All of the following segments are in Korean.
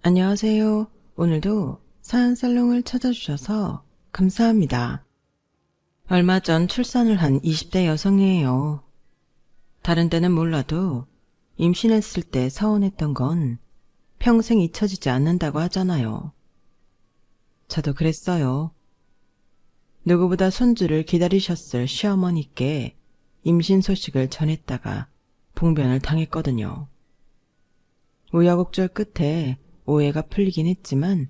안녕하세요. 오늘도 사연살롱을 찾아주셔서 감사합니다. 얼마 전 출산을 한 20대 여성이에요. 다른 때는 몰라도 임신했을 때 서운했던 건 평생 잊혀지지 않는다고 하잖아요. 저도 그랬어요. 누구보다 손주를 기다리셨을 시어머니께 임신 소식을 전했다가 봉변을 당했거든요. 우여곡절 끝에 오해가 풀리긴 했지만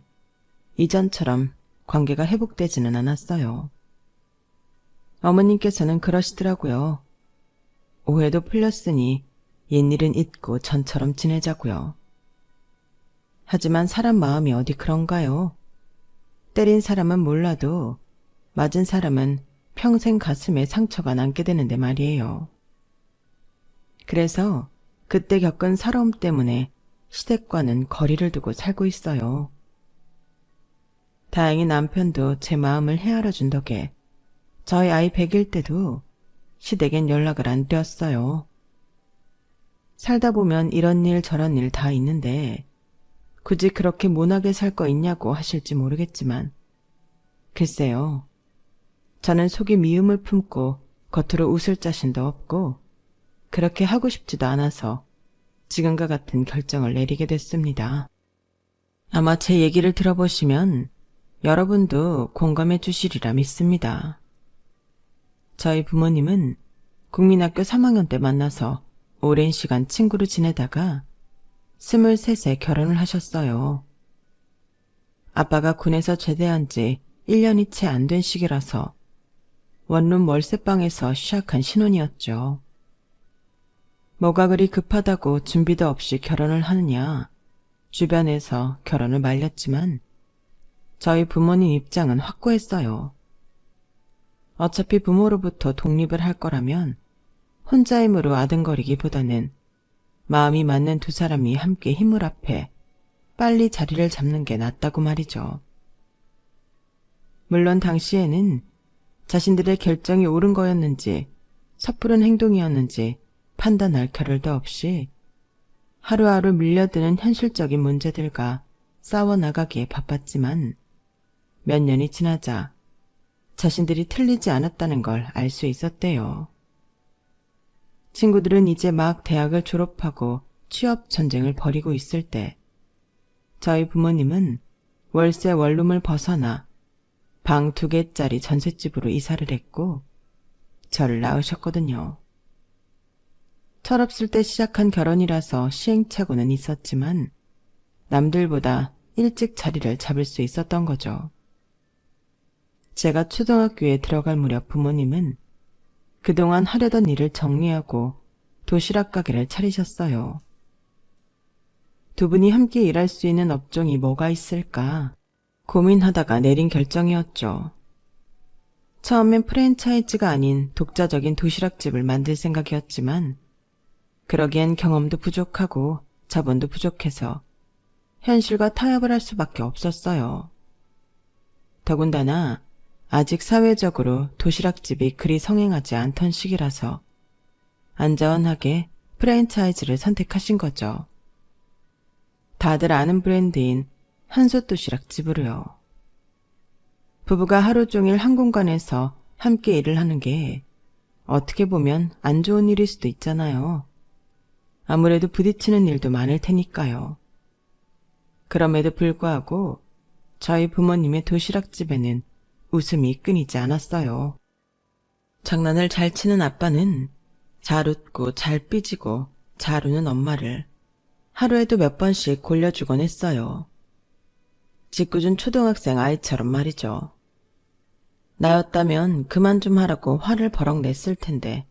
이전처럼 관계가 회복되지는 않았어요. 어머님께서는 그러시더라고요. 오해도 풀렸으니 옛일은 잊고 전처럼 지내자고요. 하지만 사람 마음이 어디 그런가요? 때린 사람은 몰라도 맞은 사람은 평생 가슴에 상처가 남게 되는데 말이에요. 그래서 그때 겪은 서러움 때문에 시댁과는 거리를 두고 살고 있어요. 다행히 남편도 제 마음을 헤아려 준 덕에 저희 아이 100일 때도 시댁엔 연락을 안 드렸어요. 살다 보면 이런 일 저런 일 다 있는데 굳이 그렇게 모나게 살 거 있냐고 하실지 모르겠지만 글쎄요. 저는 속에 미움을 품고 겉으로 웃을 자신도 없고 그렇게 하고 싶지도 않아서 지금과 같은 결정을 내리게 됐습니다. 아마 제 얘기를 들어보시면 여러분도 공감해 주시리라 믿습니다. 저희 부모님은 국민학교 3학년 때 만나서 오랜 시간 친구로 지내다가 23세 결혼을 하셨어요. 아빠가 군에서 제대한 지 1년이 채 안 된 시기라서 원룸 월세방에서 시작한 신혼이었죠. 뭐가 그리 급하다고 준비도 없이 결혼을 하느냐 주변에서 결혼을 말렸지만 저희 부모님 입장은 확고했어요. 어차피 부모로부터 독립을 할 거라면 혼자 힘으로 아등거리기보다는 마음이 맞는 두 사람이 함께 힘을 합해 빨리 자리를 잡는 게 낫다고 말이죠. 물론 당시에는 자신들의 결정이 옳은 거였는지 섣부른 행동이었는지 판단할 겨를도 없이 하루하루 밀려드는 현실적인 문제들과 싸워나가기에 바빴지만 몇 년이 지나자 자신들이 틀리지 않았다는 걸 알 수 있었대요. 친구들은 이제 막 대학을 졸업하고 취업 전쟁을 벌이고 있을 때 저희 부모님은 월세 원룸을 벗어나 방 2개짜리 전셋집으로 이사를 했고 저를 낳으셨거든요. 철없을 때 시작한 결혼이라서 시행착오는 있었지만 남들보다 일찍 자리를 잡을 수 있었던 거죠. 제가 초등학교에 들어갈 무렵 부모님은 그동안 하려던 일을 정리하고 도시락 가게를 차리셨어요. 두 분이 함께 일할 수 있는 업종이 뭐가 있을까 고민하다가 내린 결정이었죠. 처음엔 프랜차이즈가 아닌 독자적인 도시락집을 만들 생각이었지만 그러기엔 경험도 부족하고 자본도 부족해서 현실과 타협을 할 수밖에 없었어요. 더군다나 아직 사회적으로 도시락집이 그리 성행하지 않던 시기라서 안전하게 프랜차이즈를 선택하신 거죠. 다들 아는 브랜드인 한솥 도시락집으로요. 부부가 하루 종일 한 공간에서 함께 일을 하는 게 어떻게 보면 안 좋은 일일 수도 있잖아요. 아무래도 부딪히는 일도 많을 테니까요. 그럼에도 불구하고 저희 부모님의 도시락집에는 웃음이 끊이지 않았어요. 장난을 잘 치는 아빠는 잘 웃고 잘 삐지고 잘 우는 엄마를 하루에도 몇 번씩 골려주곤 했어요. 짓궂은 초등학생 아이처럼 말이죠. 나였다면 그만 좀 하라고 화를 버럭 냈을 텐데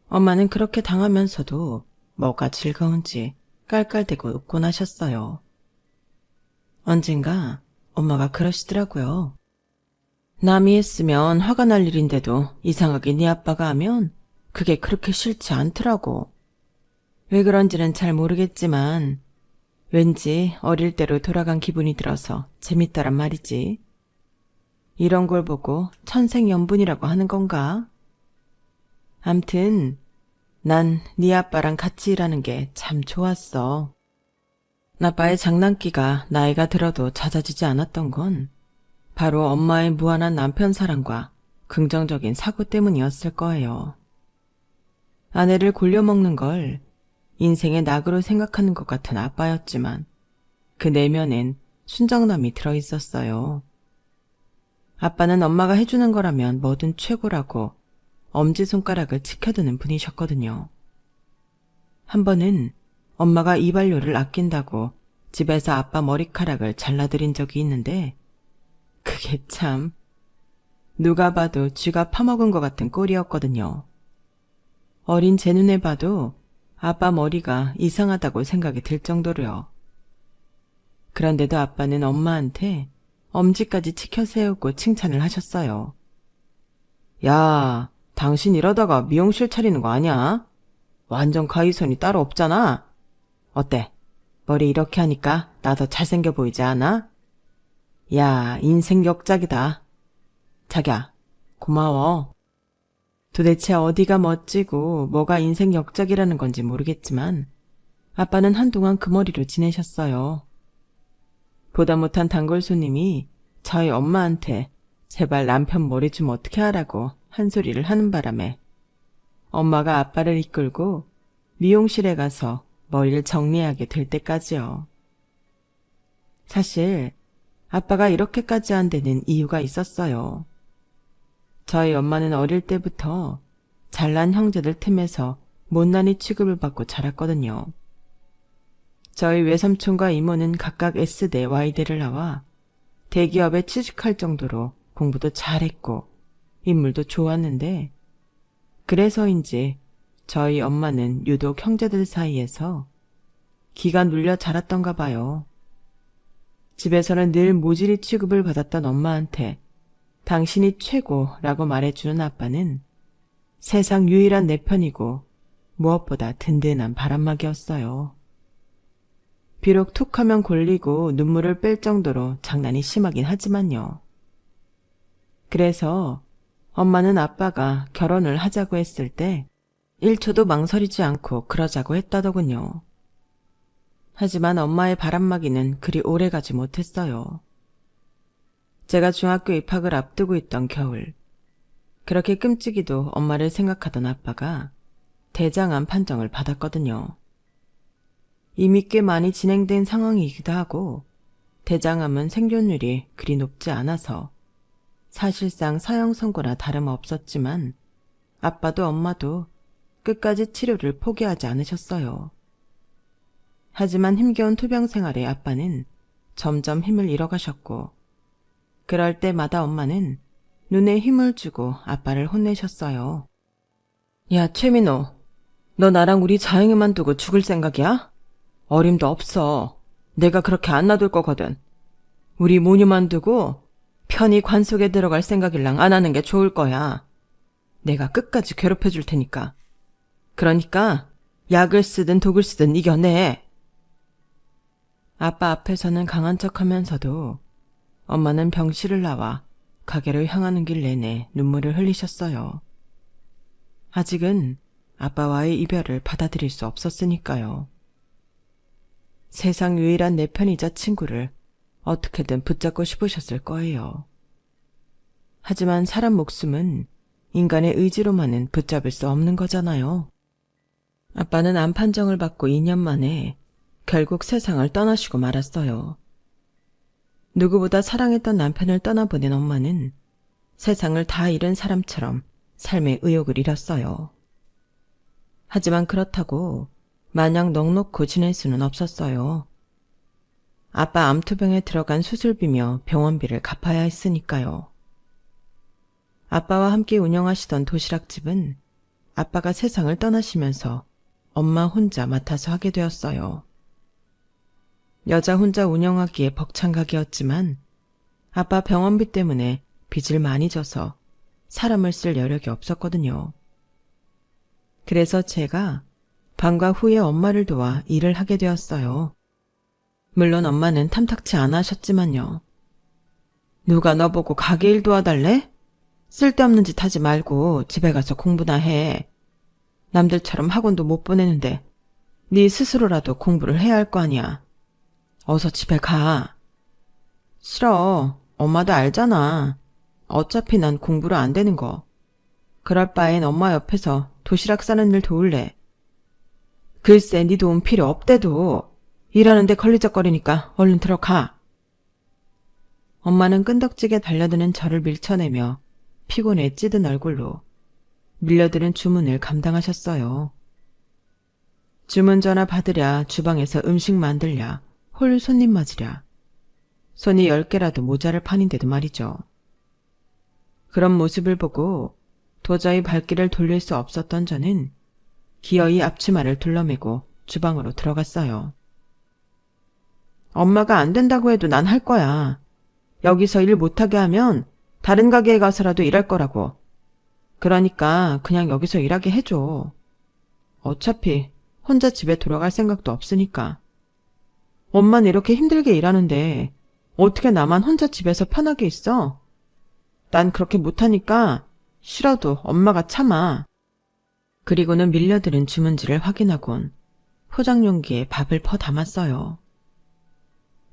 엄마는 그렇게 당하면서도 뭐가 즐거운지 깔깔대고 웃곤 하셨어요. 언젠가 엄마가 그러시더라고요. 남이 했으면 화가 날 일인데도 이상하게 네 아빠가 하면 그게 그렇게 싫지 않더라고. 왜 그런지는 잘 모르겠지만 왠지 어릴 때로 돌아간 기분이 들어서 재밌다란 말이지. 이런 걸 보고 천생연분이라고 하는 건가? 암튼 난 네 아빠랑 같이 일하는 게 참 좋았어. 아빠의 장난기가 나이가 들어도 잦아지지 않았던 건 바로 엄마의 무한한 남편 사랑과 긍정적인 사고 때문이었을 거예요. 아내를 골려먹는 걸 인생의 낙으로 생각하는 것 같은 아빠였지만 그 내면엔 순정남이 들어있었어요. 아빠는 엄마가 해주는 거라면 뭐든 최고라고 엄지손가락을 치켜드는 분이셨거든요. 한 번은 엄마가 이발료를 아낀다고 집에서 아빠 머리카락을 잘라드린 적이 있는데 그게 참 누가 봐도 쥐가 파먹은 것 같은 꼴이었거든요. 어린 제 눈에 봐도 아빠 머리가 이상하다고 생각이 들 정도로요. 그런데도 아빠는 엄마한테 엄지까지 치켜 세우고 칭찬을 하셨어요. 야, 당신 이러다가 미용실 차리는 거 아니야? 완전 가위손이 따로 없잖아. 어때? 머리 이렇게 하니까 나 더 잘생겨 보이지 않아? 야, 인생 역작이다. 자기야, 고마워. 도대체 어디가 멋지고 뭐가 인생 역작이라는 건지 모르겠지만 아빠는 한동안 그 머리로 지내셨어요. 보다 못한 단골 손님이 저희 엄마한테 제발 남편 머리 좀 어떻게 하라고 한 소리를 하는 바람에 엄마가 아빠를 이끌고 미용실에 가서 머리를 정리하게 될 때까지요. 사실 아빠가 이렇게까지 한 데는 이유가 있었어요. 저희 엄마는 어릴 때부터 잘난 형제들 틈에서 못난이 취급을 받고 자랐거든요. 저희 외삼촌과 이모는 각각 S대, Y대를 나와 대기업에 취직할 정도로 공부도 잘했고 인물도 좋았는데 그래서인지 저희 엄마는 유독 형제들 사이에서 기가 눌려 자랐던가 봐요. 집에서는 늘 모질이 취급을 받았던 엄마한테 당신이 최고라고 말해주는 아빠는 세상 유일한 내 편이고 무엇보다 든든한 바람막이였어요. 비록 툭하면 골리고 눈물을 뺄 정도로 장난이 심하긴 하지만요. 그래서 엄마는 아빠가 결혼을 하자고 했을 때 1초도 망설이지 않고 그러자고 했다더군요. 하지만 엄마의 바람막이는 그리 오래가지 못했어요. 제가 중학교 입학을 앞두고 있던 겨울, 그렇게 끔찍이도 엄마를 생각하던 아빠가 대장암 판정을 받았거든요. 이미 꽤 많이 진행된 상황이기도 하고 대장암은 생존율이 그리 높지 않아서 사실상 사형 선고나 다름없었지만 아빠도 엄마도 끝까지 치료를 포기하지 않으셨어요. 하지만 힘겨운 투병 생활에 아빠는 점점 힘을 잃어가셨고 그럴 때마다 엄마는 눈에 힘을 주고 아빠를 혼내셨어요. 야, 최민호, 너 나랑 우리 자영이만 두고 죽을 생각이야? 어림도 없어. 내가 그렇게 안 놔둘 거거든. 우리 모녀만 두고 편히 관 속에 들어갈 생각일랑 안 하는 게 좋을 거야. 내가 끝까지 괴롭혀 줄 테니까. 그러니까 약을 쓰든 독을 쓰든 이겨내. 아빠 앞에서는 강한 척하면서도 엄마는 병실을 나와 가게를 향하는 길 내내 눈물을 흘리셨어요. 아직은 아빠와의 이별을 받아들일 수 없었으니까요. 세상 유일한 내 편이자 친구를 어떻게든 붙잡고 싶으셨을 거예요. 하지만 사람 목숨은 인간의 의지로만은 붙잡을 수 없는 거잖아요. 아빠는 암 판정을 받고 2년 만에 결국 세상을 떠나시고 말았어요. 누구보다 사랑했던 남편을 떠나보낸 엄마는 세상을 다 잃은 사람처럼 삶의 의욕을 잃었어요. 하지만 그렇다고 마냥 넋놓고 지낼 수는 없었어요. 아빠 암투병에 들어간 수술비며 병원비를 갚아야 했으니까요. 아빠와 함께 운영하시던 도시락집은 아빠가 세상을 떠나시면서 엄마 혼자 맡아서 하게 되었어요. 여자 혼자 운영하기에 벅찬 가게였지만 아빠 병원비 때문에 빚을 많이 져서 사람을 쓸 여력이 없었거든요. 그래서 제가 방과 후에 엄마를 도와 일을 하게 되었어요. 물론 엄마는 탐탁치 않아 하셨지만요. 누가 너보고 가게 일 도와달래? 쓸데없는 짓 하지 말고 집에 가서 공부나 해. 남들처럼 학원도 못 보내는데 네 스스로라도 공부를 해야 할 거 아니야. 어서 집에 가. 싫어. 엄마도 알잖아. 어차피 난 공부를 안 되는 거. 그럴 바엔 엄마 옆에서 도시락 싸는 일 도울래. 글쎄, 네 도움 필요 없대도. 일하는데 걸리적거리니까 얼른 들어가. 엄마는 끈덕지게 달려드는 저를 밀쳐내며 피곤에 찌든 얼굴로 밀려드는 주문을 감당하셨어요. 주문 전화 받으랴, 주방에서 음식 만들랴, 홀 손님 맞으랴. 손이 10개라도 모자랄 판인데도 말이죠. 그런 모습을 보고 도저히 발길을 돌릴 수 없었던 저는 기어이 앞치마를 둘러매고 주방으로 들어갔어요. 엄마가 안 된다고 해도 난 할 거야. 여기서 일 못하게 하면 다른 가게에 가서라도 일할 거라고. 그러니까 그냥 여기서 일하게 해줘. 어차피 혼자 집에 돌아갈 생각도 없으니까. 엄마는 이렇게 힘들게 일하는데 어떻게 나만 혼자 집에서 편하게 있어? 난 그렇게 못하니까 싫어도 엄마가 참아. 그리고는 밀려드는 주문지를 확인하곤 포장 용기에 밥을 퍼 담았어요.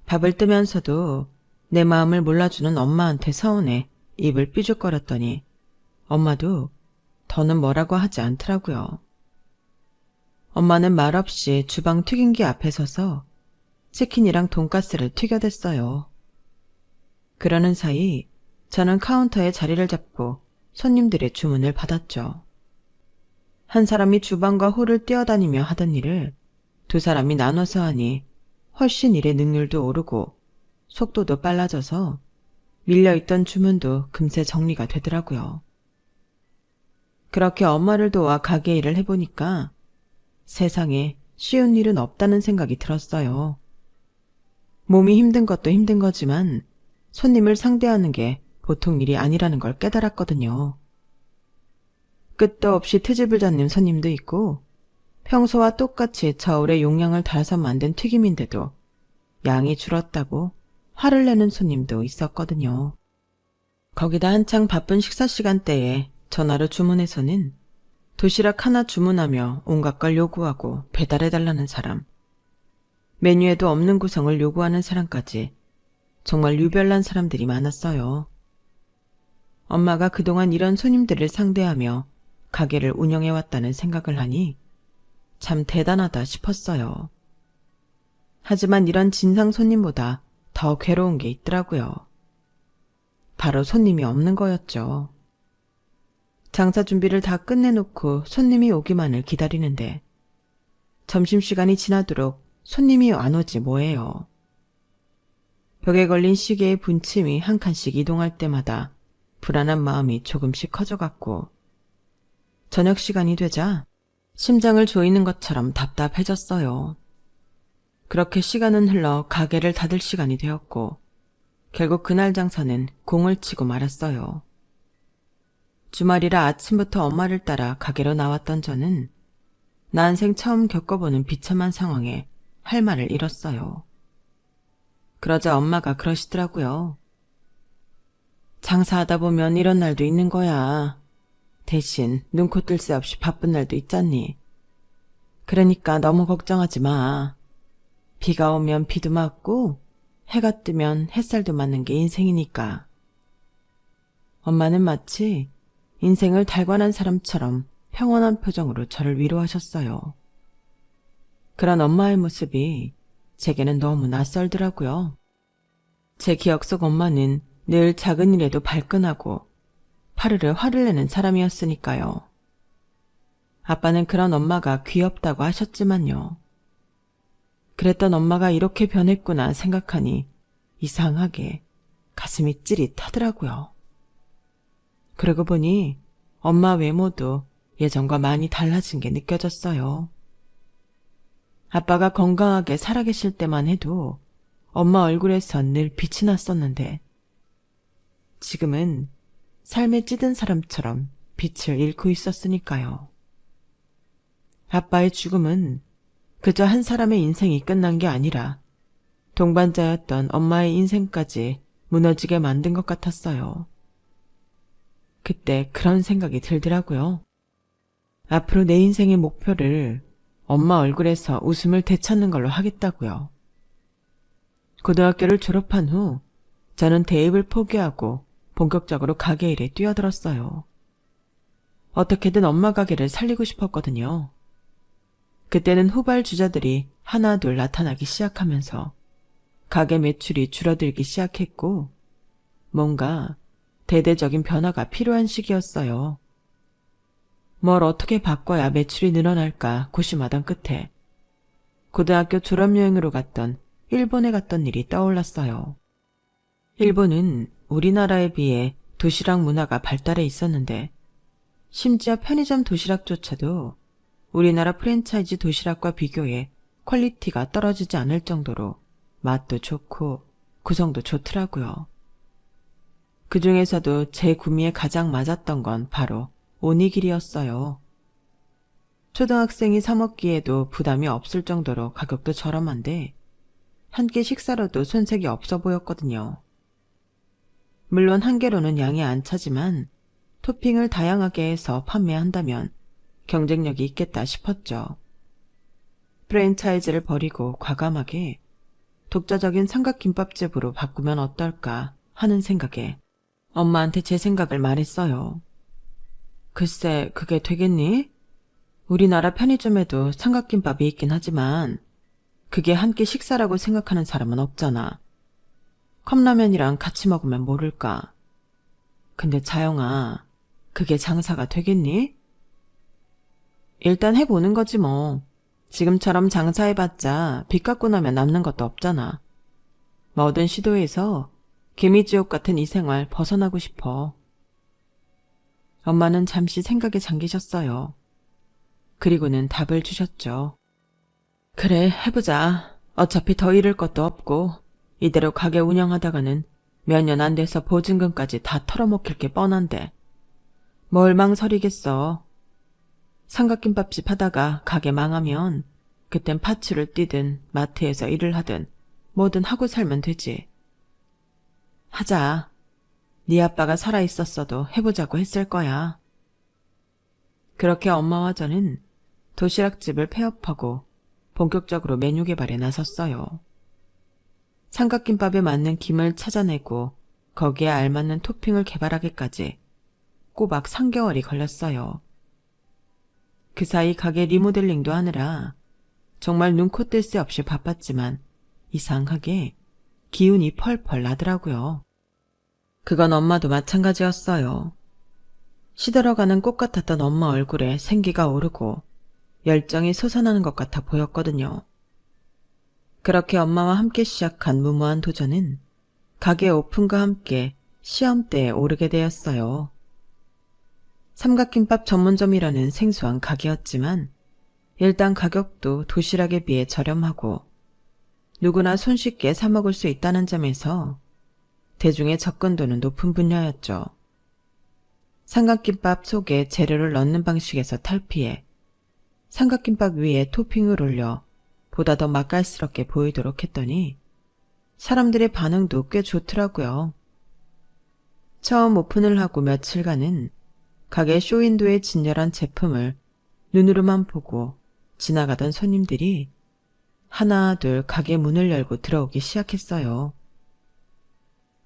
밥을 뜨면서도 내 마음을 몰라주는 엄마한테 서운해 입을 삐죽거렸더니 엄마도 더는 뭐라고 하지 않더라고요. 엄마는 말없이 주방 튀김기 앞에 서서 치킨이랑 돈가스를 튀겨댔어요. 그러는 사이 저는 카운터에 자리를 잡고 손님들의 주문을 받았죠. 한 사람이 주방과 홀을 뛰어다니며 하던 일을 두 사람이 나눠서 하니 훨씬 일의 능률도 오르고 속도도 빨라져서 밀려있던 주문도 금세 정리가 되더라고요. 그렇게 엄마를 도와 가게 일을 해보니까 세상에 쉬운 일은 없다는 생각이 들었어요. 몸이 힘든 것도 힘든 거지만 손님을 상대하는 게 보통 일이 아니라는 걸 깨달았거든요. 끝도 없이 트집을 잡는 손님도 있고 평소와 똑같이 저울에 용량을 달아서 만든 튀김인데도 양이 줄었다고 화를 내는 손님도 있었거든요. 거기다 한창 바쁜 식사 시간대에 전화로 주문해서는 도시락 하나 주문하며 온갖 걸 요구하고 배달해달라는 사람, 메뉴에도 없는 구성을 요구하는 사람까지 정말 유별난 사람들이 많았어요. 엄마가 그동안 이런 손님들을 상대하며 가게를 운영해왔다는 생각을 하니 참 대단하다 싶었어요. 하지만 이런 진상 손님보다 더 괴로운 게 있더라고요. 바로 손님이 없는 거였죠. 장사 준비를 다 끝내놓고 손님이 오기만을 기다리는데 점심시간이 지나도록 손님이 안 오지 뭐예요. 벽에 걸린 시계의 분침이 한 칸씩 이동할 때마다 불안한 마음이 조금씩 커져갔고 저녁 시간이 되자 심장을 조이는 것처럼 답답해졌어요. 그렇게 시간은 흘러 가게를 닫을 시간이 되었고 결국 그날 장사는 공을 치고 말았어요. 주말이라 아침부터 엄마를 따라 가게로 나왔던 저는 난생 처음 겪어보는 비참한 상황에 할 말을 잃었어요. 그러자 엄마가 그러시더라고요. 장사하다 보면 이런 날도 있는 거야. 대신 눈코 뜰 새 없이 바쁜 날도 있잖니. 그러니까 너무 걱정하지 마. 비가 오면 비도 맞고 해가 뜨면 햇살도 맞는 게 인생이니까. 엄마는 마치 인생을 달관한 사람처럼 평온한 표정으로 저를 위로하셨어요. 그런 엄마의 모습이 제게는 너무 낯설더라고요. 제 기억 속 엄마는 늘 작은 일에도 발끈하고 파르르 화를 내는 사람이었으니까요. 아빠는 그런 엄마가 귀엽다고 하셨지만요. 그랬던 엄마가 이렇게 변했구나 생각하니 이상하게 가슴이 찌릿하더라고요. 그러고 보니 엄마 외모도 예전과 많이 달라진 게 느껴졌어요. 아빠가 건강하게 살아계실 때만 해도 엄마 얼굴에선 늘 빛이 났었는데 지금은 삶에 찌든 사람처럼 빛을 잃고 있었으니까요. 아빠의 죽음은 그저 한 사람의 인생이 끝난 게 아니라 동반자였던 엄마의 인생까지 무너지게 만든 것 같았어요. 그때 그런 생각이 들더라고요. 앞으로 내 인생의 목표를 엄마 얼굴에서 웃음을 되찾는 걸로 하겠다고요. 고등학교를 졸업한 후 저는 대입을 포기하고 본격적으로 가게 일에 뛰어들었어요. 어떻게든 엄마 가게를 살리고 싶었거든요. 그때는 후발주자들이 하나둘 나타나기 시작하면서 가게 매출이 줄어들기 시작했고 뭔가 대대적인 변화가 필요한 시기였어요. 뭘 어떻게 바꿔야 매출이 늘어날까 고심하던 끝에 고등학교 졸업여행으로 갔던 일본에 갔던 일이 떠올랐어요. 일본은 우리나라에 비해 도시락 문화가 발달해 있었는데 심지어 편의점 도시락조차도 우리나라 프랜차이즈 도시락과 비교해 퀄리티가 떨어지지 않을 정도로 맛도 좋고 구성도 좋더라고요. 그 중에서도 제 구미에 가장 맞았던 건 바로 오니기리였어요. 초등학생이 사 먹기에도 부담이 없을 정도로 가격도 저렴한데 한 끼 식사로도 손색이 없어 보였거든요. 물론 한 개로는 양이 안 차지만 토핑을 다양하게 해서 판매한다면 경쟁력이 있겠다 싶었죠. 프랜차이즈를 버리고 과감하게 독자적인 삼각김밥집으로 바꾸면 어떨까 하는 생각에 엄마한테 제 생각을 말했어요. 글쎄, 그게 되겠니? 우리나라 편의점에도 삼각김밥이 있긴 하지만 그게 한 끼 식사라고 생각하는 사람은 없잖아. 컵라면이랑 같이 먹으면 모를까. 근데 자영아, 그게 장사가 되겠니? 일단 해보는 거지 뭐. 지금처럼 장사해봤자 빚 갚고 나면 남는 것도 없잖아. 뭐든 시도해서 개미지옥 같은 이 생활 벗어나고 싶어. 엄마는 잠시 생각에 잠기셨어요. 그리고는 답을 주셨죠. 그래, 해보자. 어차피 더 잃을 것도 없고 이대로 가게 운영하다가는 몇 년 안 돼서 보증금까지 다 털어먹힐 게 뻔한데 뭘 망설이겠어. 삼각김밥집 하다가 가게 망하면 그땐 파출을 뛰든 마트에서 일을 하든 뭐든 하고 살면 되지. 하자. 네 아빠가 살아있었어도 해보자고 했을 거야. 그렇게 엄마와 저는 도시락집을 폐업하고 본격적으로 메뉴 개발에 나섰어요. 삼각김밥에 맞는 김을 찾아내고 거기에 알맞는 토핑을 개발하기까지 꼬박 3개월이 걸렸어요. 그 사이 가게 리모델링도 하느라 정말 눈코 뜰 새 없이 바빴지만 이상하게 기운이 펄펄 나더라고요. 그건 엄마도 마찬가지였어요. 시들어가는 꽃 같았던 엄마 얼굴에 생기가 오르고 열정이 솟아나는 것 같아 보였거든요. 그렇게 엄마와 함께 시작한 무모한 도전은 가게 오픈과 함께 시험대에 오르게 되었어요. 삼각김밥 전문점이라는 생소한 가게였지만 일단 가격도 도시락에 비해 저렴하고 누구나 손쉽게 사 먹을 수 있다는 점에서 대중의 접근도는 높은 분야였죠. 삼각김밥 속에 재료를 넣는 방식에서 탈피해 삼각김밥 위에 토핑을 올려 보다 더 맛깔스럽게 보이도록 했더니 사람들의 반응도 꽤 좋더라고요. 처음 오픈을 하고 며칠간은 가게 쇼윈도에 진열한 제품을 눈으로만 보고 지나가던 손님들이 하나 둘 가게 문을 열고 들어오기 시작했어요.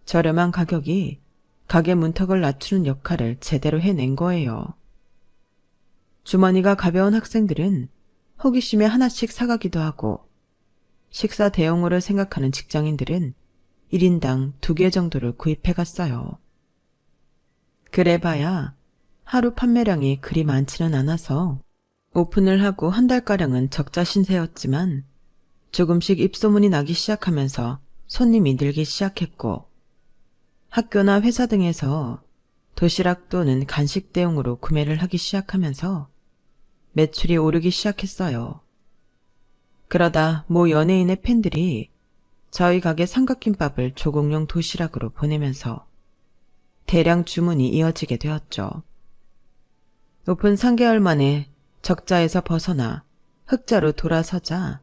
저렴한 가격이 가게 문턱을 낮추는 역할을 제대로 해낸 거예요. 주머니가 가벼운 학생들은 호기심에 하나씩 사가기도 하고 식사 대용으로 생각하는 직장인들은 1인당 2개 정도를 구입해갔어요. 그래봐야 하루 판매량이 그리 많지는 않아서 오픈을 하고 한 달가량은 적자 신세였지만 조금씩 입소문이 나기 시작하면서 손님이 늘기 시작했고 학교나 회사 등에서 도시락 또는 간식 대용으로 구매를 하기 시작하면서 매출이 오르기 시작했어요. 그러다 모 연예인의 팬들이 저희 가게 삼각김밥을 조공용 도시락으로 보내면서 대량 주문이 이어지게 되었죠. 오픈 3개월 만에 적자에서 벗어나 흑자로 돌아서자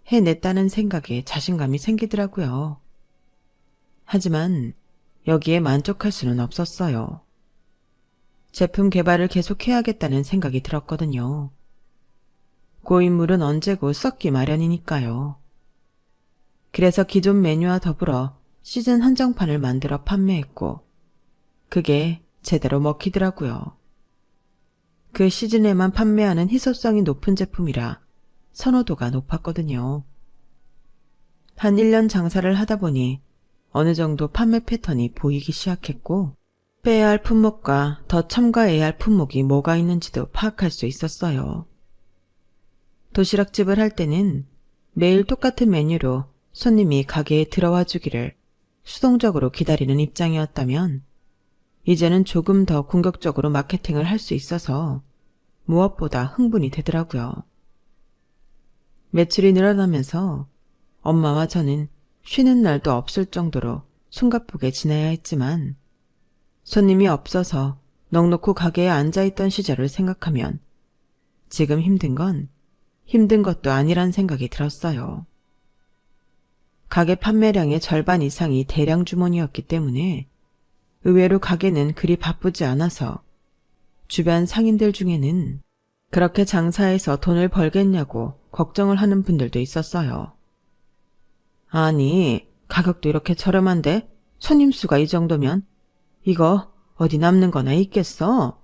해냈다는 생각에 자신감이 생기더라고요. 하지만 여기에 만족할 수는 없었어요. 제품 개발을 계속해야겠다는 생각이 들었거든요. 고인물은 언제고 썩기 마련이니까요. 그래서 기존 메뉴와 더불어 시즌 한정판을 만들어 판매했고 그게 제대로 먹히더라고요. 그 시즌에만 판매하는 희소성이 높은 제품이라 선호도가 높았거든요. 한 1년 장사를 하다 보니 어느 정도 판매 패턴이 보이기 시작했고 빼야 할 품목과 더 첨가해야 할 품목이 뭐가 있는지도 파악할 수 있었어요. 도시락집을 할 때는 매일 똑같은 메뉴로 손님이 가게에 들어와 주기를 수동적으로 기다리는 입장이었다면 이제는 조금 더 공격적으로 마케팅을 할 수 있어서 무엇보다 흥분이 되더라고요. 매출이 늘어나면서 엄마와 저는 쉬는 날도 없을 정도로 숨가쁘게 지내야 했지만 손님이 없어서 넋놓고 가게에 앉아있던 시절을 생각하면 지금 힘든 건 힘든 것도 아니란 생각이 들었어요. 가게 판매량의 절반 이상이 대량 주문이었기 때문에 의외로 가게는 그리 바쁘지 않아서 주변 상인들 중에는 그렇게 장사해서 돈을 벌겠냐고 걱정을 하는 분들도 있었어요. 아니, 가격도 이렇게 저렴한데 손님 수가 이 정도면 이거 어디 남는 거나 있겠어?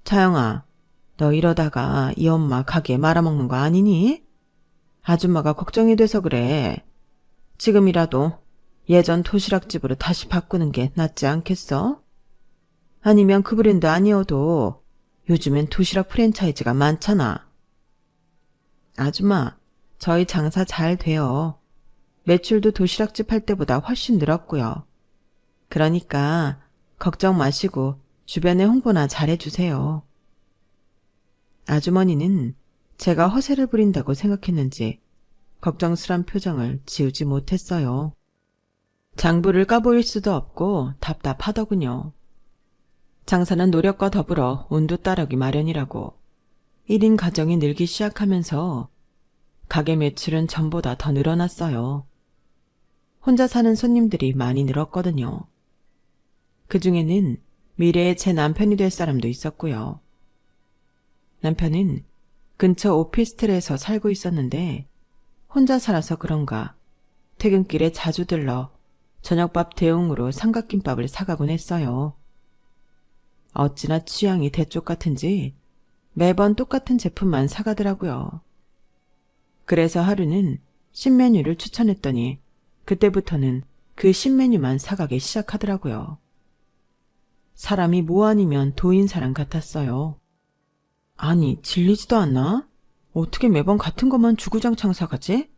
차영아, 너 이러다가 이 엄마 가게 말아먹는 거 아니니? 아줌마가 걱정이 돼서 그래. 지금이라도 예전 도시락집으로 다시 바꾸는 게 낫지 않겠어? 아니면 그 브랜드 아니어도 요즘엔 도시락 프랜차이즈가 많잖아. 아줌마, 저희 장사 잘 돼요. 매출도 도시락집 할 때보다 훨씬 늘었고요. 그러니까 걱정 마시고 주변에 홍보나 잘해주세요. 아주머니는 제가 허세를 부린다고 생각했는지 걱정스런 표정을 지우지 못했어요. 장부를 까보일 수도 없고 답답하더군요. 장사는 노력과 더불어 운도 따르기 마련이라고 1인 가정이 늘기 시작하면서 가게 매출은 전보다 더 늘어났어요. 혼자 사는 손님들이 많이 늘었거든요. 그중에는 미래의 제 남편이 될 사람도 있었고요. 남편은 근처 오피스텔에서 살고 있었는데 혼자 살아서 그런가 퇴근길에 자주 들러 저녁밥 대용으로 삼각김밥을 사가곤 했어요. 어찌나 취향이 대쪽 같은지 매번 똑같은 제품만 사가더라고요. 그래서 하루는 신메뉴를 추천했더니 그때부터는 그 신메뉴만 사가기 시작하더라고요. 사람이 뭐 아니면 도인 사람 같았어요. 아니, 질리지도 않나? 어떻게 매번 같은 것만 주구장창 사가지?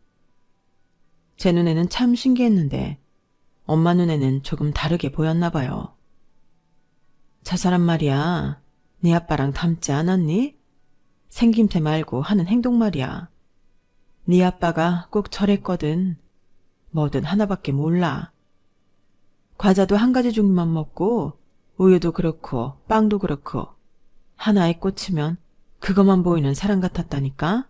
제 눈에는 참 신기했는데 엄마 눈에는 조금 다르게 보였나 봐요. 저 사람 말이야, 네 아빠랑 닮지 않았니? 생김새 말고 하는 행동 말이야. 네 아빠가 꼭 저랬거든. 뭐든 하나밖에 몰라. 과자도 한 가지 종류만 먹고 우유도 그렇고 빵도 그렇고 하나에 꽂히면 그것만 보이는 사람 같았다니까?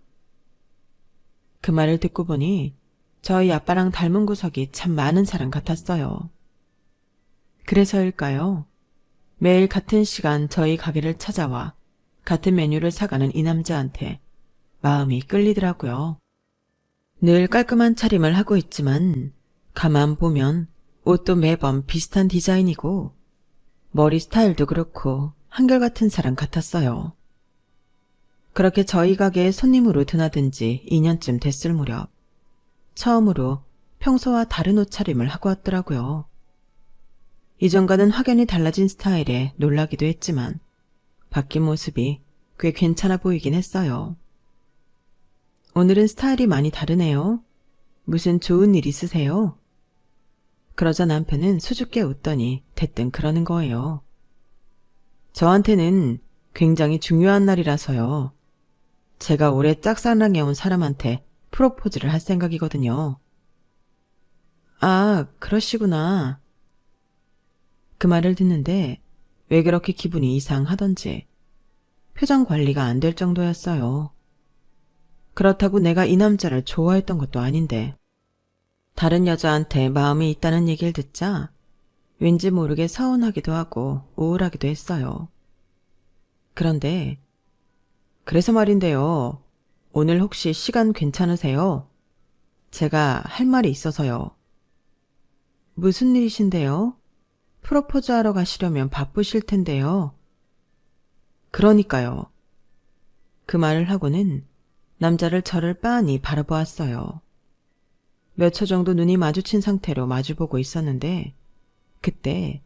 그 말을 듣고 보니 저희 아빠랑 닮은 구석이 참 많은 사람 같았어요. 그래서일까요? 매일 같은 시간 저희 가게를 찾아와 같은 메뉴를 사가는 이 남자한테 마음이 끌리더라고요. 늘 깔끔한 차림을 하고 있지만 가만 보면 옷도 매번 비슷한 디자인이고 머리 스타일도 그렇고 한결같은 사람 같았어요. 그렇게 저희 가게에 손님으로 드나든 지 2년쯤 됐을 무렵 처음으로 평소와 다른 옷차림을 하고 왔더라고요. 이전과는 확연히 달라진 스타일에 놀라기도 했지만 바뀐 모습이 꽤 괜찮아 보이긴 했어요. 오늘은 스타일이 많이 다르네요. 무슨 좋은 일 있으세요? 그러자 남편은 수줍게 웃더니 대뜸 그러는 거예요. 저한테는 굉장히 중요한 날이라서요. 제가 올해 짝사랑해온 사람한테 프로포즈를 할 생각이거든요. 아, 그러시구나. 그 말을 듣는데 왜 그렇게 기분이 이상하던지 표정 관리가 안 될 정도였어요. 그렇다고 내가 이 남자를 좋아했던 것도 아닌데 다른 여자한테 마음이 있다는 얘기를 듣자 왠지 모르게 서운하기도 하고 우울하기도 했어요. 그런데 그래서 말인데요. 오늘 혹시 시간 괜찮으세요? 제가 할 말이 있어서요. 무슨 일이신데요? 프로포즈 하러 가시려면 바쁘실 텐데요. 그러니까요. 그 말을 하고는 남자를 저를 빤히 바라보았어요. 몇 초 정도 눈이 마주친 상태로 마주보고 있었는데 그때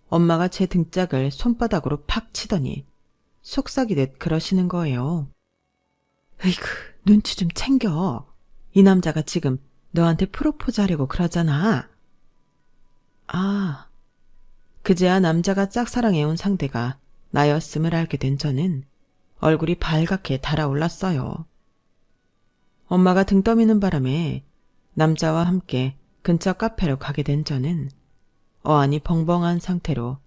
엄마가 제 등짝을 손바닥으로 팍 치더니 속삭이듯 그러시는 거예요. 으이구, 눈치 좀 챙겨. 이 남자가 지금 너한테 프로포즈 하려고 그러잖아. 아, 그제야 남자가 짝사랑해온 상대가 나였음을 알게 된 저는 얼굴이 발갛게 달아올랐어요. 엄마가 등 떠미는 바람에 남자와 함께 근처 카페로 가게 된 저는 어안이 벙벙한 상태로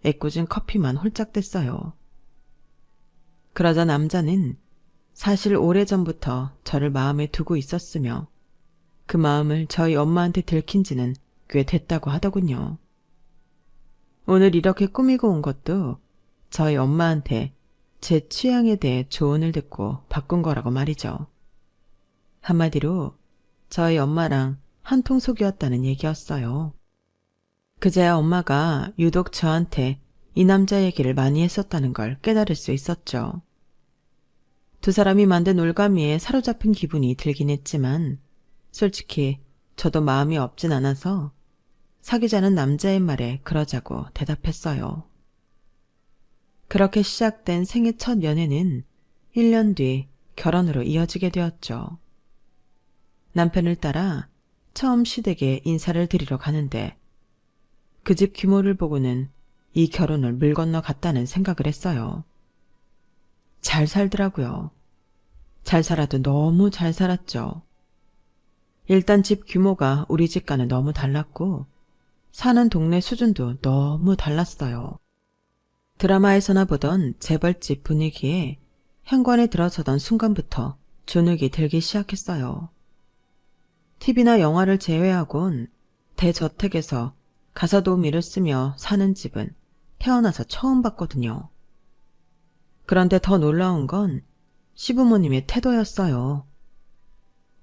애꿎은 커피만 홀짝 댔어요. 그러자 남자는 사실 오래전부터 저를 마음에 두고 있었으며 그 마음을 저희 엄마한테 들킨 지는 꽤 됐다고 하더군요. 오늘 이렇게 꾸미고 온 것도 저희 엄마한테 제 취향에 대해 조언을 듣고 바꾼 거라고 말이죠. 한마디로 저희 엄마랑 한통속이었다는 얘기였어요. 그제야 엄마가 유독 저한테 이 남자 얘기를 많이 했었다는 걸 깨달을 수 있었죠. 두 사람이 만든 올가미에 사로잡힌 기분이 들긴 했지만 솔직히 저도 마음이 없진 않아서 사귀자는 남자의 말에 그러자고 대답했어요. 그렇게 시작된 생애 첫 연애는 1년 뒤 결혼으로 이어지게 되었죠. 남편을 따라 처음 시댁에 인사를 드리러 가는데 그 집 규모를 보고는 이 결혼을 물 건너 갔다는 생각을 했어요. 잘 살더라고요. 잘 살아도 너무 잘 살았죠. 일단 집 규모가 우리 집과는 너무 달랐고 사는 동네 수준도 너무 달랐어요. 드라마에서나 보던 재벌집 분위기에 현관에 들어서던 순간부터 주눅이 들기 시작했어요. TV나 영화를 제외하곤 대저택에서 가사도우미를 쓰며 사는 집은 태어나서 처음 봤거든요. 그런데 더 놀라운 건 시부모님의 태도였어요.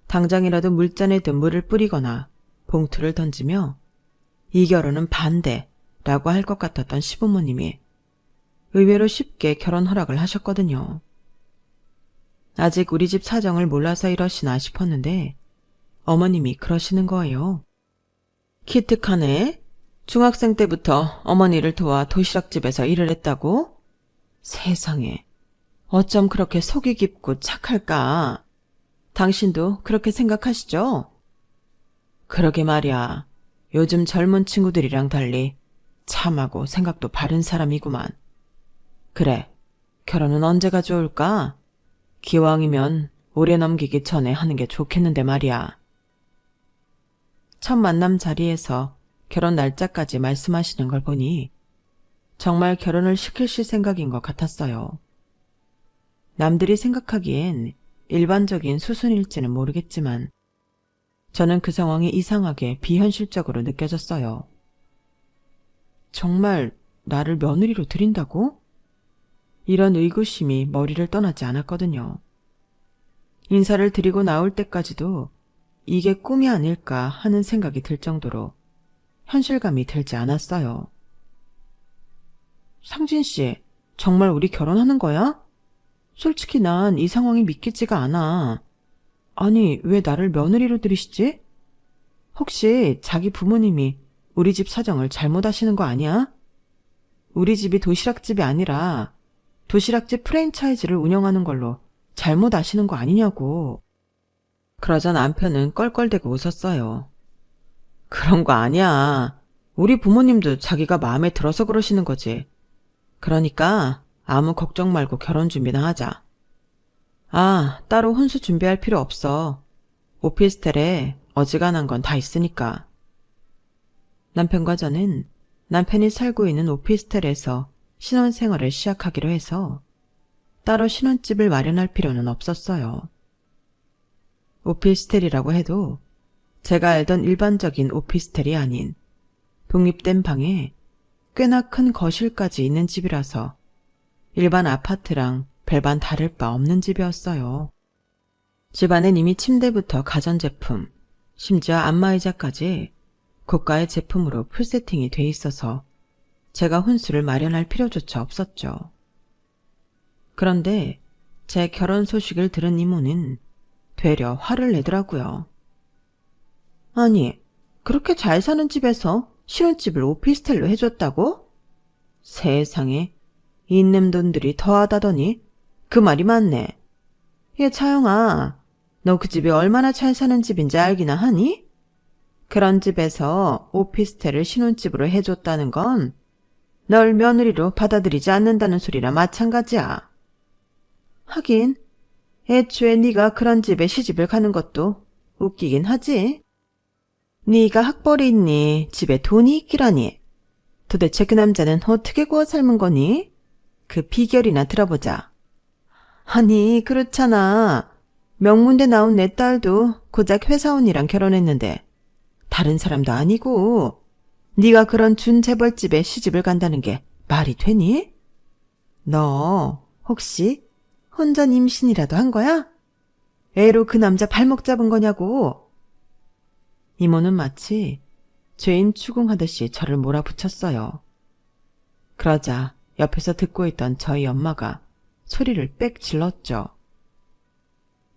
당장이라도 물잔에 물을 뿌리거나 봉투를 던지며 이 결혼은 반대라고 할 것 같았던 시부모님이 의외로 쉽게 결혼 허락을 하셨거든요. 아직 우리 집 사정을 몰라서 이러시나 싶었는데 어머님이 그러시는 거예요. 기특하네. 중학생 때부터 어머니를 도와 도시락집에서 일을 했다고? 세상에, 어쩜 그렇게 속이 깊고 착할까? 당신도 그렇게 생각하시죠? 그러게 말이야. 요즘 젊은 친구들이랑 달리 참하고 생각도 바른 사람이구만. 그래, 결혼은 언제가 좋을까? 기왕이면 오래 넘기기 전에 하는 게 좋겠는데 말이야. 첫 만남 자리에서 결혼 날짜까지 말씀하시는 걸 보니 정말 결혼을 시키실 생각인 것 같았어요. 남들이 생각하기엔 일반적인 수순일지는 모르겠지만 저는 그 상황이 이상하게 비현실적으로 느껴졌어요. 정말 나를 며느리로 들인다고? 이런 의구심이 머리를 떠나지 않았거든요. 인사를 드리고 나올 때까지도 이게 꿈이 아닐까 하는 생각이 들 정도로 현실감이 들지 않았어요. 상진 씨, 정말 우리 결혼하는 거야? 솔직히 난 이 상황이 믿기지가 않아. 아니, 왜 나를 며느리로 들이시지? 혹시 자기 부모님이 우리 집 사정을 잘못 아시는 거 아니야? 우리 집이 도시락집이 아니라 도시락집 프랜차이즈를 운영하는 걸로 잘못 아시는 거 아니냐고. 그러자 남편은 껄껄대고 웃었어요. 그런 거 아니야. 우리 부모님도 자기가 마음에 들어서 그러시는 거지. 그러니까 아무 걱정 말고 결혼 준비나 하자. 아, 따로 혼수 준비할 필요 없어. 오피스텔에 어지간한 건 다 있으니까. 남편과 저는 남편이 살고 있는 오피스텔에서 신혼생활을 시작하기로 해서 따로 신혼집을 마련할 필요는 없었어요. 오피스텔이라고 해도 제가 알던 일반적인 오피스텔이 아닌 독립된 방에 꽤나 큰 거실까지 있는 집이라서 일반 아파트랑 별반 다를 바 없는 집이었어요. 집 안엔 이미 침대부터 가전제품, 심지어 안마의자까지 고가의 제품으로 풀세팅이 돼 있어서 제가 혼수를 마련할 필요조차 없었죠. 그런데 제 결혼 소식을 들은 이모는 되려 화를 내더라고요. 아니, 그렇게 잘 사는 집에서 신혼집을 오피스텔로 해줬다고? 세상에, 있는 돈들이 더하다더니 그 말이 맞네. 얘 차영아, 너 그 집이 얼마나 잘 사는 집인지 알기나 하니? 그런 집에서 오피스텔을 신혼집으로 해줬다는 건 널 며느리로 받아들이지 않는다는 소리나 마찬가지야. 하긴 애초에 네가 그런 집에 시집을 가는 것도 웃기긴 하지. 네가 학벌이 있니? 집에 돈이 있기라니. 도대체 그 남자는 어떻게 구워 삶은 거니? 그 비결이나 들어보자. 아니, 그렇잖아. 명문대 나온 내 딸도 고작 회사원이랑 결혼했는데 다른 사람도 아니고 네가 그런 준재벌집에 시집을 간다는 게 말이 되니? 너 혹시 혼전 임신이라도 한 거야? 애로 그 남자 발목 잡은 거냐고. 이모는 마치 죄인 추궁하듯이 저를 몰아붙였어요. 그러자 옆에서 듣고 있던 저희 엄마가 소리를 빽 질렀죠.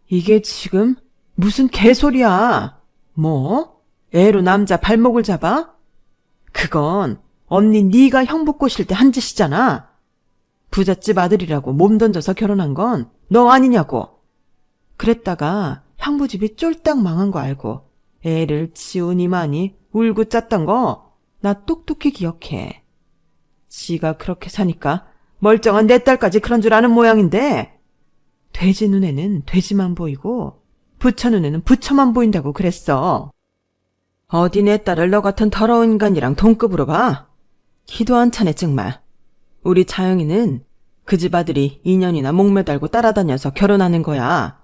이게 지금 무슨 개소리야. 뭐? 애로 남자 발목을 잡아? 그건 언니 네가 형부 꼬실 때 한 짓이잖아. 부잣집 아들이라고 몸 던져서 결혼한 건 너 아니냐고. 그랬다가 형부집이 쫄딱 망한 거 알고 애를 지우니마니 울고 짰던 거 나 똑똑히 기억해. 지가 그렇게 사니까 멀쩡한 내 딸까지 그런 줄 아는 모양인데 돼지 눈에는 돼지만 보이고 부처 눈에는 부처만 보인다고 그랬어. 어디 내 딸을 너 같은 더러운 인간이랑 동급으로 봐? 기도 안 차네 정말. 우리 차영이는 그 집 아들이 2년이나 목매달고 따라다녀서 결혼하는 거야.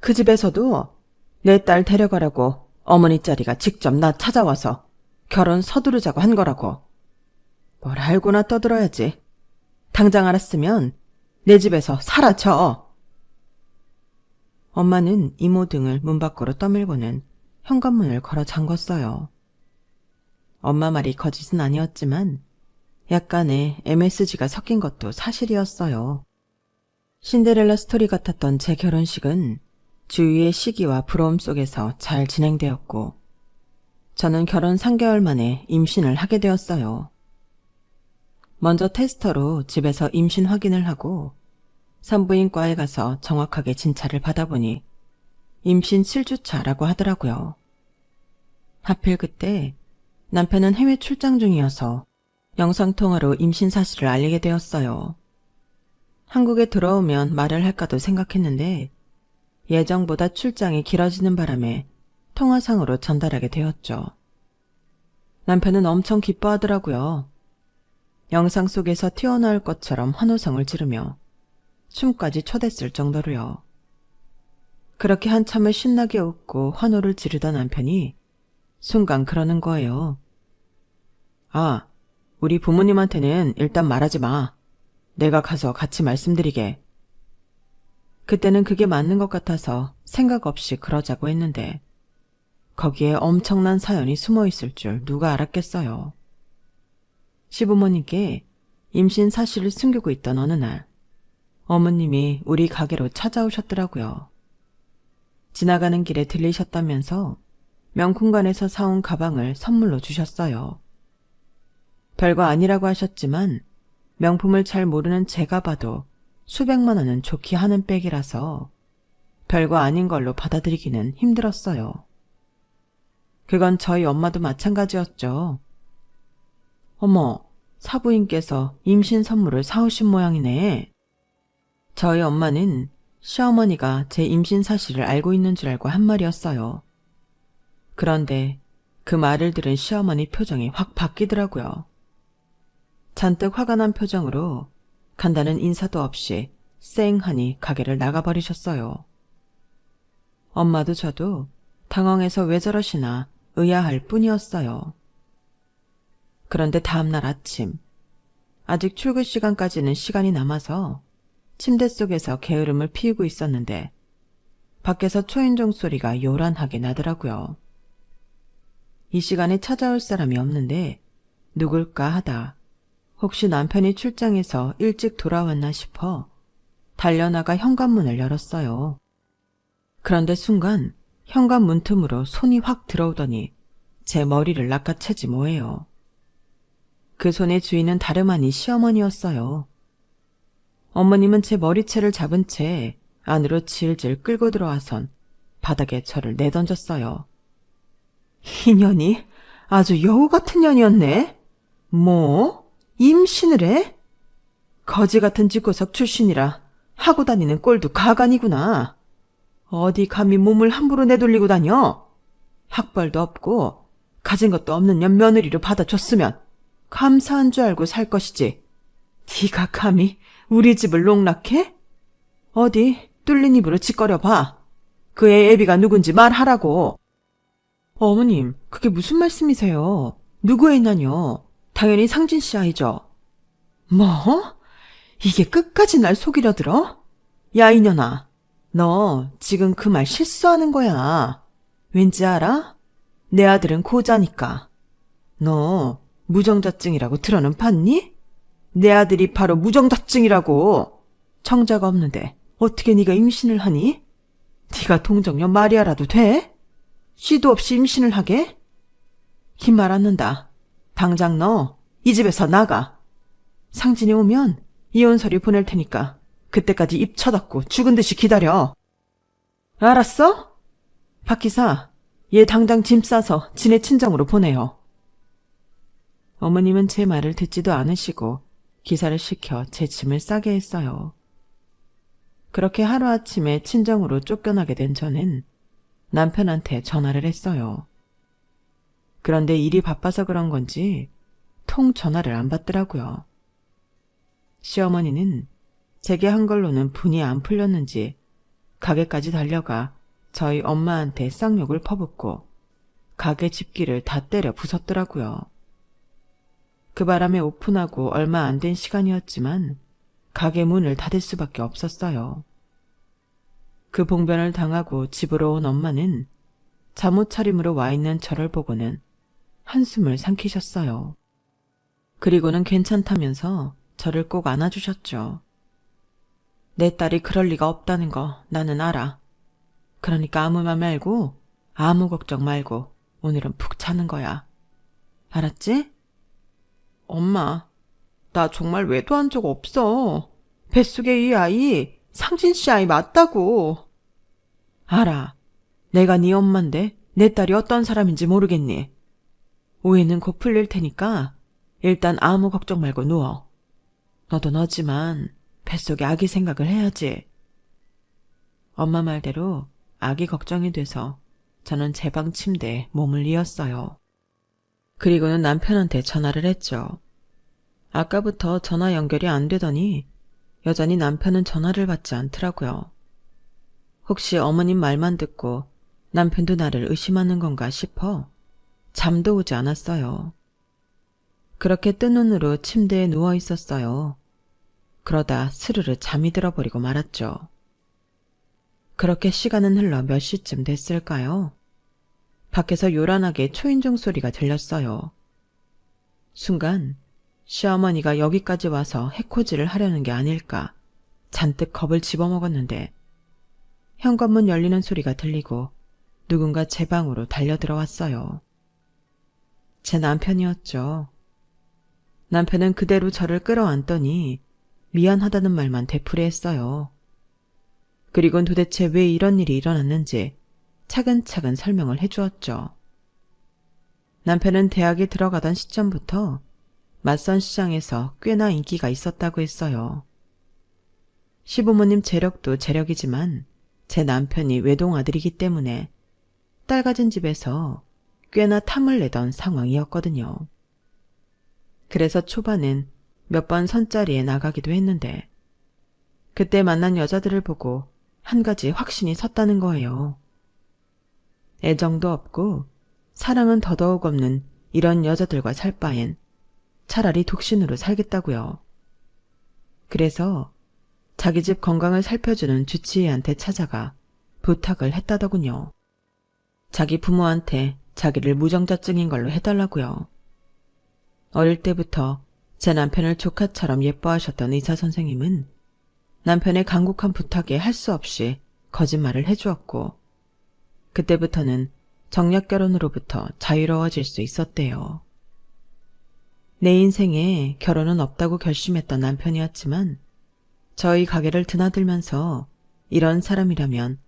그 집에서도 내 딸 데려가라고 어머니 자리가 직접 나 찾아와서 결혼 서두르자고 한 거라고. 뭘 알고나 떠들어야지. 당장 알았으면 내 집에서 사라져. 엄마는 이모 등을 문 밖으로 떠밀고는 현관문을 걸어 잠궜어요. 엄마 말이 거짓은 아니었지만 약간의 MSG가 섞인 것도 사실이었어요. 신데렐라 스토리 같았던 제 결혼식은 주위의 시기와 부러움 속에서 잘 진행되었고 저는 결혼 3개월 만에 임신을 하게 되었어요. 먼저 테스터로 집에서 임신 확인을 하고 산부인과에 가서 정확하게 진찰을 받아보니 임신 7주차라고 하더라고요. 하필 그때 남편은 해외 출장 중이어서 영상통화로 임신 사실을 알리게 되었어요. 한국에 들어오면 말을 할까도 생각했는데 예정보다 출장이 길어지는 바람에 통화상으로 전달하게 되었죠. 남편은 엄청 기뻐하더라고요. 영상 속에서 튀어나올 것처럼 환호성을 지르며 춤까지 춰댔을 정도로요. 그렇게 한참을 신나게 웃고 환호를 지르던 남편이 순간 그러는 거예요. 아, 우리 부모님한테는 일단 말하지 마. 내가 가서 같이 말씀드리게. 그때는 그게 맞는 것 같아서 생각 없이 그러자고 했는데 거기에 엄청난 사연이 숨어 있을 줄 누가 알았겠어요. 시부모님께 임신 사실을 숨기고 있던 어느 날 어머님이 우리 가게로 찾아오셨더라고요. 지나가는 길에 들리셨다면서 명품관에서 사온 가방을 선물로 주셨어요. 별거 아니라고 하셨지만 명품을 잘 모르는 제가 봐도 수백만 원은 좋게 하는 백이라서 별거 아닌 걸로 받아들이기는 힘들었어요. 그건 저희 엄마도 마찬가지였죠. 어머, 사부인께서 임신 선물을 사오신 모양이네. 저희 엄마는 시어머니가 제 임신 사실을 알고 있는 줄 알고 한 말이었어요. 그런데 그 말을 들은 시어머니 표정이 확 바뀌더라고요. 잔뜩 화가 난 표정으로 간단한 인사도 없이 쌩하니 가게를 나가버리셨어요. 엄마도 저도 당황해서 왜 저러시나 의아할 뿐이었어요. 그런데 다음날 아침, 아직 출근 시간까지는 시간이 남아서 침대 속에서 게으름을 피우고 있었는데 밖에서 초인종 소리가 요란하게 나더라고요. 이 시간에 찾아올 사람이 없는데 누굴까 하다 혹시 남편이 출장해서 일찍 돌아왔나 싶어 달려나가 현관문을 열었어요. 그런데 순간 현관문 틈으로 손이 확 들어오더니 제 머리를 낚아채지 뭐예요. 그 손의 주인은 다름 아닌 시어머니였어요. 어머님은 제 머리채를 잡은 채 안으로 질질 끌고 들어와선 바닥에 저를 내던졌어요. 이 년이 아주 여우 같은 년이었네. 뭐? 임신을 해? 거지 같은 집구석 출신이라 하고 다니는 꼴도 가관이구나. 어디 감히 몸을 함부로 내돌리고 다녀? 학벌도 없고 가진 것도 없는 년 며느리로 받아줬으면 감사한 줄 알고 살 것이지. 네가 감히 우리 집을 농락해? 어디 뚫린 입으로 짓거려봐. 그 애 애비가 누군지 말하라고. 어머님, 그게 무슨 말씀이세요? 누구 애냐뇨? 당연히 상진 씨 아이죠. 뭐? 이게 끝까지 날 속이려 들어? 야 이년아, 너 지금 그 말 실수하는 거야. 왠지 알아? 내 아들은 고자니까. 너 무정자증이라고 들어는 봤니? 내 아들이 바로 무정자증이라고. 청자가 없는데 어떻게 네가 임신을 하니? 네가 동정녀 마리아라도 돼? 씨도 없이 임신을 하게? 긴 말 않는다. 당장 너 이 집에서 나가. 상진이 오면 이혼 서류 보낼 테니까 그때까지 입 쳐닫고 죽은 듯이 기다려. 알았어? 박 기사, 얘 당장 짐 싸서 지네 친정으로 보내요. 어머님은 제 말을 듣지도 않으시고 기사를 시켜 제 짐을 싸게 했어요. 그렇게 하루아침에 친정으로 쫓겨나게 된 저는 남편한테 전화를 했어요. 그런데 일이 바빠서 그런 건지 통 전화를 안 받더라고요. 시어머니는 제게 한 걸로는 분이 안 풀렸는지 가게까지 달려가 저희 엄마한테 쌍욕을 퍼붓고 가게 집기를 다 때려 부쉈더라고요. 그 바람에 오픈하고 얼마 안 된 시간이었지만 가게 문을 닫을 수밖에 없었어요. 그 봉변을 당하고 집으로 온 엄마는 잠옷 차림으로 와 있는 저를 보고는 한숨을 삼키셨어요. 그리고는 괜찮다면서 저를 꼭 안아주셨죠. 내 딸이 그럴 리가 없다는 거 나는 알아. 그러니까 아무 말 말고 아무 걱정 말고 오늘은 푹 자는 거야. 알았지? 엄마, 나 정말 외도한 적 없어. 뱃속에 이 아이 상진 씨 아이 맞다고. 알아. 내가 네 엄마인데 내 딸이 어떤 사람인지 모르겠니? 오해는 곧 풀릴 테니까 일단 아무 걱정 말고 누워. 너도 너지만 뱃속에 아기 생각을 해야지. 엄마 말대로 아기 걱정이 돼서 저는 제 방 침대에 몸을 이었어요. 그리고는 남편한테 전화를 했죠. 아까부터 전화 연결이 안 되더니 여전히 남편은 전화를 받지 않더라고요. 혹시 어머님 말만 듣고 남편도 나를 의심하는 건가 싶어 잠도 오지 않았어요. 그렇게 뜬 눈으로 침대에 누워 있었어요. 그러다 스르르 잠이 들어버리고 말았죠. 그렇게 시간은 흘러 몇 시쯤 됐을까요? 밖에서 요란하게 초인종 소리가 들렸어요. 순간 시어머니가 여기까지 와서 해코지를 하려는 게 아닐까 잔뜩 겁을 집어먹었는데 현관문 열리는 소리가 들리고 누군가 제 방으로 달려들어왔어요. 제 남편이었죠. 남편은 그대로 저를 끌어안더니 미안하다는 말만 되풀이했어요. 그리곤 도대체 왜 이런 일이 일어났는지 차근차근 설명을 해주었죠. 남편은 대학에 들어가던 시점부터 맞선 시장에서 꽤나 인기가 있었다고 했어요. 시부모님 재력도 재력이지만 제 남편이 외동아들이기 때문에 딸 가진 집에서 꽤나 탐을 내던 상황이었거든요. 그래서 초반엔 몇 번 선자리에 나가기도 했는데 그때 만난 여자들을 보고 한 가지 확신이 섰다는 거예요. 애정도 없고 사랑은 더더욱 없는 이런 여자들과 살 바엔 차라리 독신으로 살겠다고요. 그래서 자기 집 건강을 살펴주는 주치의한테 찾아가 부탁을 했다더군요. 자기 부모한테 자기를 무정자증인 걸로 해달라고요. 어릴 때부터 제 남편을 조카처럼 예뻐하셨던 의사 선생님은 남편의 간곡한 부탁에 할 수 없이 거짓말을 해주었고, 그때부터는 정략 결혼으로부터 자유로워질 수 있었대요. 내 인생에 결혼은 없다고 결심했던 남편이었지만 저희 가게를 드나들면서 이런 사람이라면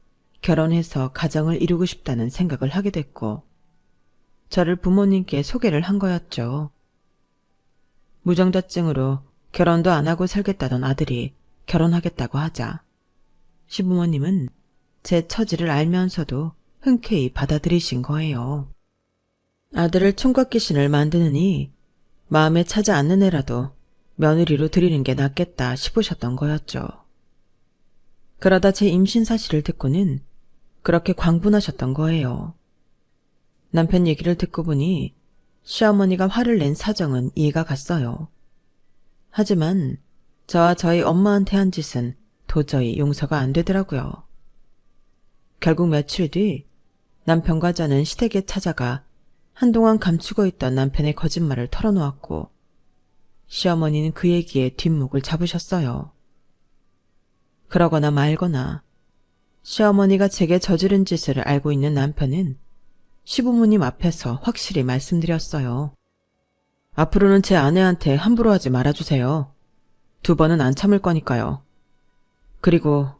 결혼해서 가정을 이루고 싶다는 생각을 하게 됐고, 저를 부모님께 소개를 한 거였죠. 무정자증으로 결혼도 안 하고 살겠다던 아들이 결혼하겠다고 하자 시부모님은 제 처지를 알면서도 흔쾌히 받아들이신 거예요. 아들을 총각 귀신을 만드느니 마음에 차지 않는 애라도 며느리로 들이는 게 낫겠다 싶으셨던 거였죠. 그러다 제 임신 사실을 듣고는 그렇게 광분하셨던 거예요. 남편 얘기를 듣고 보니 시어머니가 화를 낸 사정은 이해가 갔어요. 하지만 저와 저희 엄마한테 한 짓은 도저히 용서가 안 되더라고요. 결국 며칠 뒤 남편과 저는 시댁에 찾아가 한동안 감추고 있던 남편의 거짓말을 털어놓았고, 시어머니는 그 얘기에 뒷목을 잡으셨어요. 그러거나 말거나 시어머니가 제게 저지른 짓을 알고 있는 남편은 시부모님 앞에서 확실히 말씀드렸어요. 앞으로는 제 아내한테 함부로 하지 말아주세요. 2번은 안 참을 거니까요. 그리고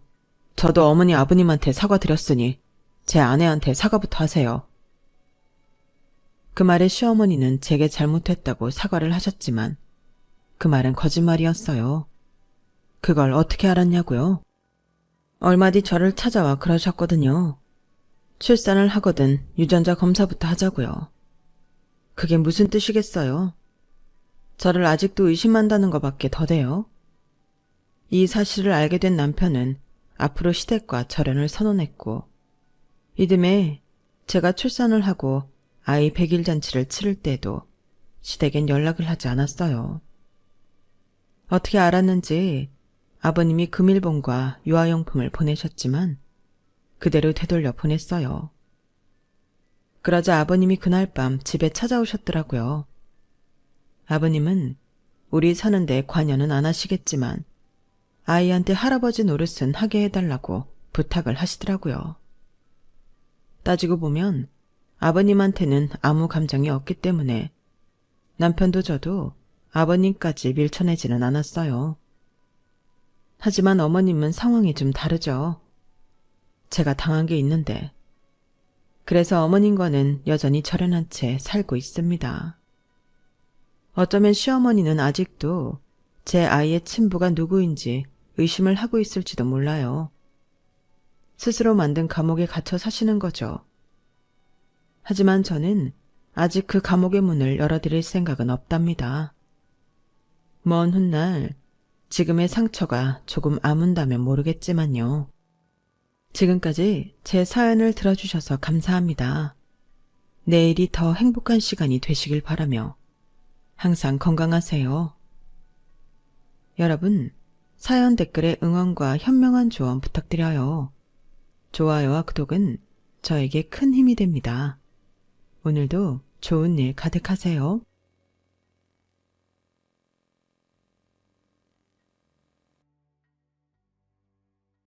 저도 어머니 아버님한테 사과드렸으니 제 아내한테 사과부터 하세요. 그 말에 시어머니는 제게 잘못했다고 사과를 하셨지만 그 말은 거짓말이었어요. 그걸 어떻게 알았냐고요? 얼마 뒤 저를 찾아와 그러셨거든요. 출산을 하거든 유전자 검사부터 하자고요. 그게 무슨 뜻이겠어요? 저를 아직도 의심한다는 것밖에 더 돼요. 이 사실을 알게 된 남편은 앞으로 시댁과 절연을 선언했고, 이듬해 제가 출산을 하고 아이 100일 잔치를 치를 때도 시댁엔 연락을 하지 않았어요. 어떻게 알았는지 아버님이 금일봉과 유아용품을 보내셨지만 그대로 되돌려 보냈어요. 그러자 아버님이 그날 밤 집에 찾아오셨더라고요. 아버님은 우리 사는데 관여는 안 하시겠지만 아이한테 할아버지 노릇은 하게 해달라고 부탁을 하시더라고요. 따지고 보면 아버님한테는 아무 감정이 없기 때문에 남편도 저도 아버님까지 밀쳐내지는 않았어요. 하지만 어머님은 상황이 좀 다르죠. 제가 당한 게 있는데. 그래서 어머님과는 여전히 절연한 채 살고 있습니다. 어쩌면 시어머니는 아직도 제 아이의 친부가 누구인지 의심을 하고 있을지도 몰라요. 스스로 만든 감옥에 갇혀 사시는 거죠. 하지만 저는 아직 그 감옥의 문을 열어드릴 생각은 없답니다. 먼 훗날 지금의 상처가 조금 아문다면 모르겠지만요. 지금까지 제 사연을 들어주셔서 감사합니다. 내일이 더 행복한 시간이 되시길 바라며 항상 건강하세요. 여러분, 사연 댓글에 응원과 현명한 조언 부탁드려요. 좋아요와 구독은 저에게 큰 힘이 됩니다. 오늘도 좋은 일 가득하세요.